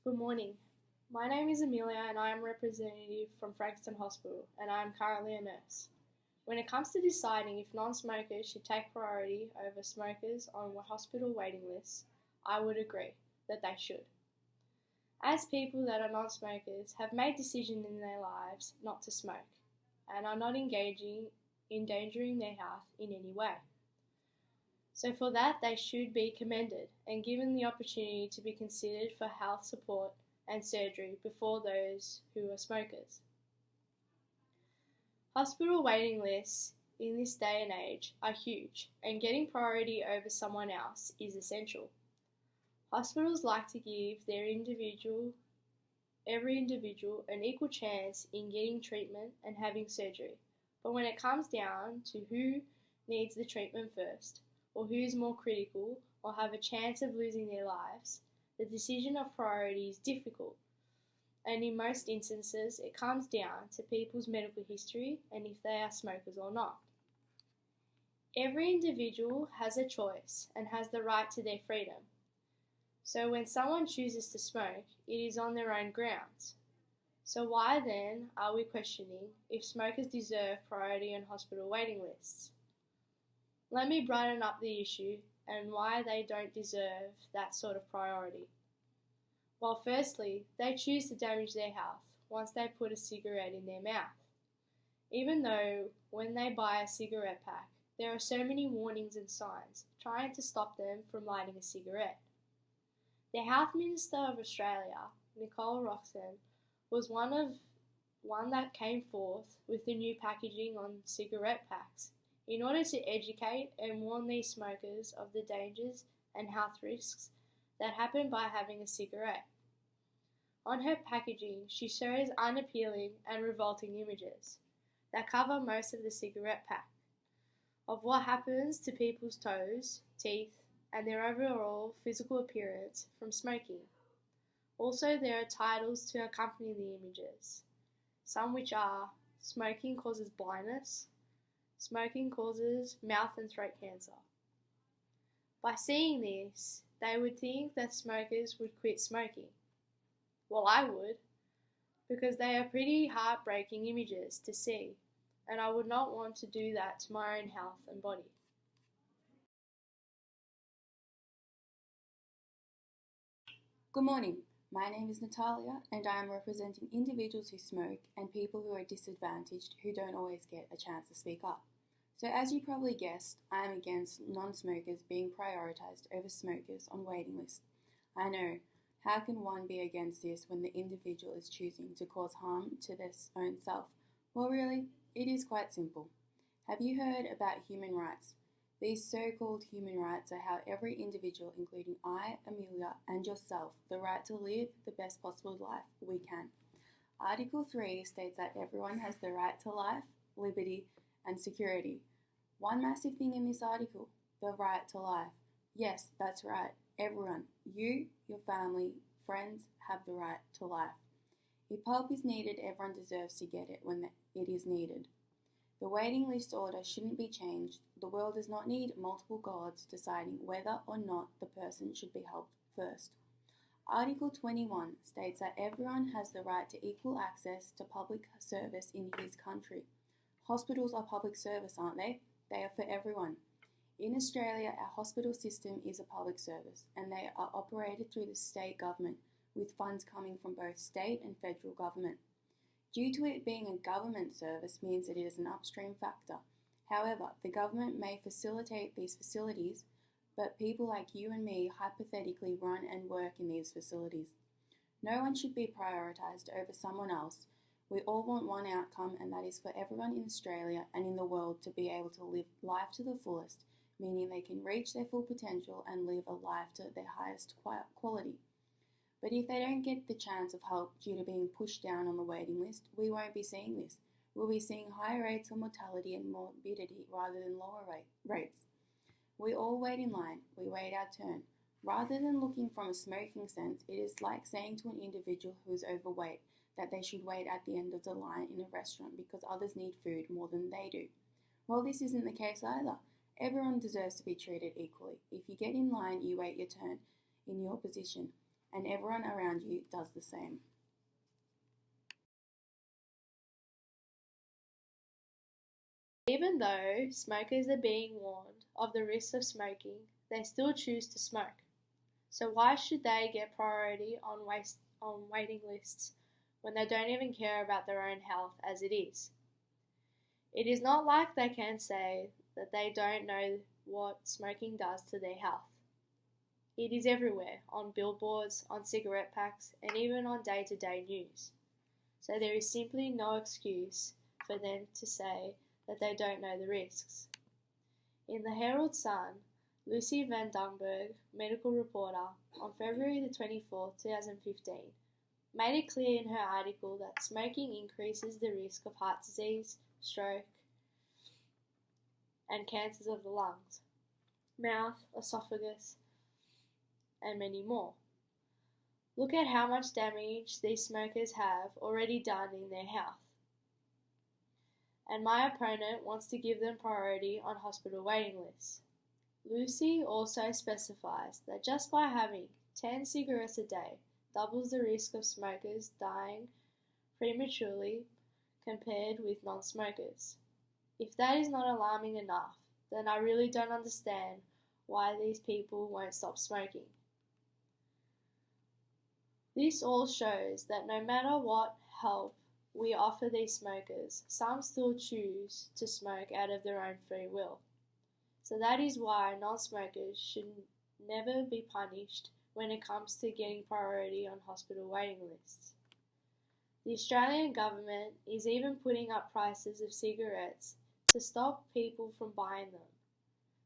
Good morning. My name is Emilia and I am a representative from Frankston Hospital and I am currently a nurse. When it comes to deciding if non-smokers should take priority over smokers on hospital waiting lists, I would agree that they should. As people that are non-smokers have made decisions in their lives not to smoke and are not endangering their health in any way. So for that they should be commended and given the opportunity to be considered for health support and surgery before those who are smokers. Hospital waiting lists in this day and age are huge, and getting priority over someone else is essential. Hospitals like to give every individual an equal chance in getting treatment and having surgery. But when it comes down to who needs the treatment first, or who is more critical or have a chance of losing their lives, the decision of priority is difficult, and in most instances it comes down to people's medical history and if they are smokers or not. Every individual has a choice and has the right to their freedom. So when someone chooses to smoke, it is on their own grounds. So why then are we questioning if smokers deserve priority on hospital waiting lists? Let me brighten up the issue and why they don't deserve that sort of priority. Well, firstly, they choose to damage their health once they put a cigarette in their mouth. Even though when they buy a cigarette pack, there are so many warnings and signs trying to stop them from lighting a cigarette. The Health Minister of Australia, Nicole Roxon, was one that came forth with the new packaging on cigarette packs in order to educate and warn these smokers of the dangers and health risks that happen by having a cigarette. On her packaging, she shows unappealing and revolting images that cover most of the cigarette pack of what happens to people's toes, teeth, and their overall physical appearance from smoking. Also, there are titles to accompany the images, some which are "Smoking causes blindness," "Smoking causes mouth and throat cancer." By seeing this, they would think that smokers would quit smoking. Well, I would, because they are pretty heartbreaking images to see, and I would not want to do that to my own health and body. Good morning. My name is Natahlia and I am representing individuals who smoke and people who are disadvantaged who don't always get a chance to speak up. So as you probably guessed, I am against non-smokers being prioritised over smokers on waiting lists. I know, how can one be against this when the individual is choosing to cause harm to their own self? Well, really, it is quite simple. Have you heard about human rights? These so-called human rights are how every individual, including I, Emilia, and yourself, the right to live the best possible life we can. Article 3 states that everyone has the right to life, liberty, and security. One massive thing in this article, the right to life. Yes, that's right. Everyone, you, your family, friends, have the right to life. If help is needed, everyone deserves to get it when it is needed. The waiting list order shouldn't be changed. The world does not need multiple gods deciding whether or not the person should be helped first. Article 21 states that everyone has the right to equal access to public service in his country. Hospitals are public service, aren't they? They are for everyone. In Australia, our hospital system is a public service and they are operated through the state government with funds coming from both state and federal government. Due to it being a government service means that it is an upstream factor. However, the government may facilitate these facilities, but people like you and me hypothetically run and work in these facilities. No one should be prioritised over someone else. We all want one outcome, and that is for everyone in Australia and in the world to be able to live life to the fullest, meaning they can reach their full potential and live a life to their highest quality. But if they don't get the chance of help due to being pushed down on the waiting list, we won't be seeing this. We'll be seeing higher rates of mortality and morbidity rather than lower rates. We all wait in line, we wait our turn. Rather than looking from a smoking sense, it is like saying to an individual who is overweight that they should wait at the end of the line in a restaurant because others need food more than they do. Well, this isn't the case either. Everyone deserves to be treated equally. If you get in line, you wait your turn in your position. and everyone around you does the same. Even though smokers are being warned of the risks of smoking, they still choose to smoke. So why should they get priority on waiting lists when they don't even care about their own health as it is? It is not like they can say that they don't know what smoking does to their health. It is everywhere, on billboards, on cigarette packs, and even on day-to-day news. So there is simply no excuse for them to say that they don't know the risks. In the Herald Sun, Lucy Van Dunberg, medical reporter, on February the 24th, 2015, made it clear in her article that smoking increases the risk of heart disease, stroke, and cancers of the lungs, mouth, esophagus, and many more. Look at how much damage these smokers have already done in their health. And my opponent wants to give them priority on hospital waiting lists. Lucy also specifies that just by having 10 cigarettes a day doubles the risk of smokers dying prematurely compared with non-smokers. If that is not alarming enough, then I really don't understand why these people won't stop smoking. This all shows that no matter what help we offer these smokers, some still choose to smoke out of their own free will. So that is why non-smokers should never be punished when it comes to getting priority on hospital waiting lists. The Australian government is even putting up prices of cigarettes to stop people from buying them.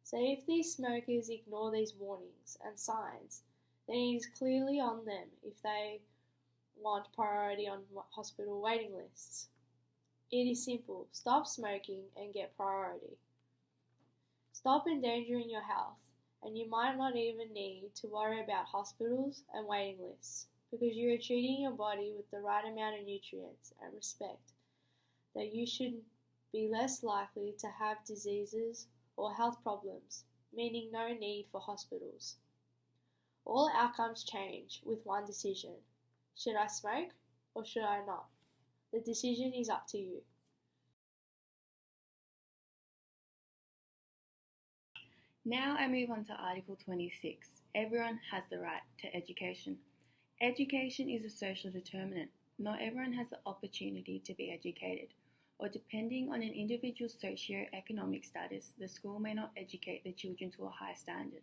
So if these smokers ignore these warnings and signs, then it is clearly on them if they want priority on hospital waiting lists. It is simple. Stop smoking and get priority. Stop endangering your health, and you might not even need to worry about hospitals and waiting lists, because you are treating your body with the right amount of nutrients and respect that you should be less likely to have diseases or health problems, meaning no need for hospitals. All outcomes change with one decision. Should I smoke or should I not? The decision is up to you. Now I move on to Article 26. Everyone has the right to education. Education is a social determinant. Not everyone has the opportunity to be educated, or depending on an individual's socio-economic status, the school may not educate the children to a high standard.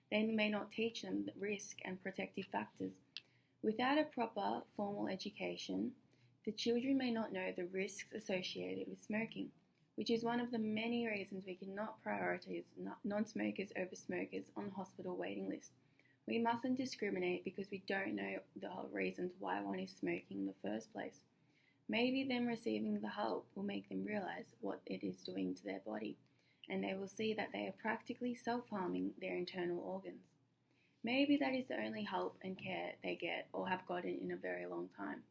They may not teach them the risk and protective factors. Without a proper formal education, the children may not know the risks associated with smoking, which is one of the many reasons we cannot prioritise non-smokers over smokers on hospital waiting lists. We mustn't discriminate because we don't know the reasons why one is smoking in the first place. Maybe them receiving the help will make them realise what it is doing to their body, and they will see that they are practically self-harming their internal organs. Maybe that is the only help and care they get or have gotten in a very long time.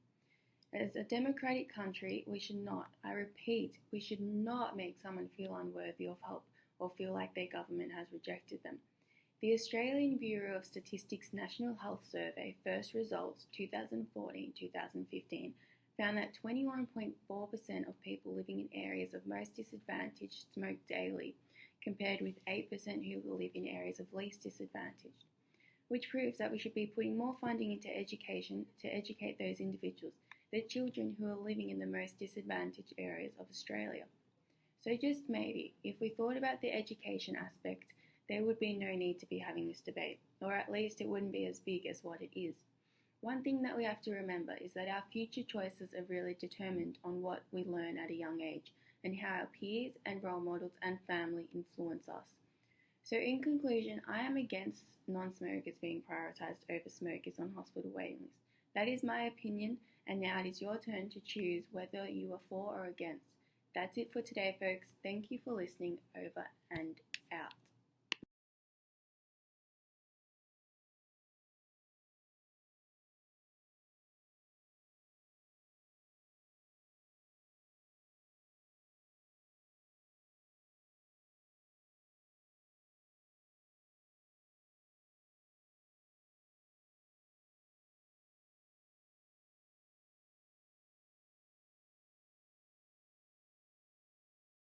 As a democratic country, we should not, I repeat, we should not make someone feel unworthy of help or feel like their government has rejected them. The Australian Bureau of Statistics National Health Survey first results 2014-2015 found that 21.4% of people living in areas of most disadvantaged smoke daily, compared with 8% who live in areas of least disadvantaged, which proves that we should be putting more funding into education to educate those individuals, the children who are living in the most disadvantaged areas of Australia. So just maybe, if we thought about the education aspect, there would be no need to be having this debate, or at least it wouldn't be as big as what it is. One thing that we have to remember is that our future choices are really determined on what we learn at a young age and how our peers and role models and family influence us. So in conclusion, I am against non-smokers being prioritised over smokers on hospital waiting lists. That is my opinion, and now it is your turn to choose whether you are for or against. That's it for today, folks. Thank you for listening. Over and out.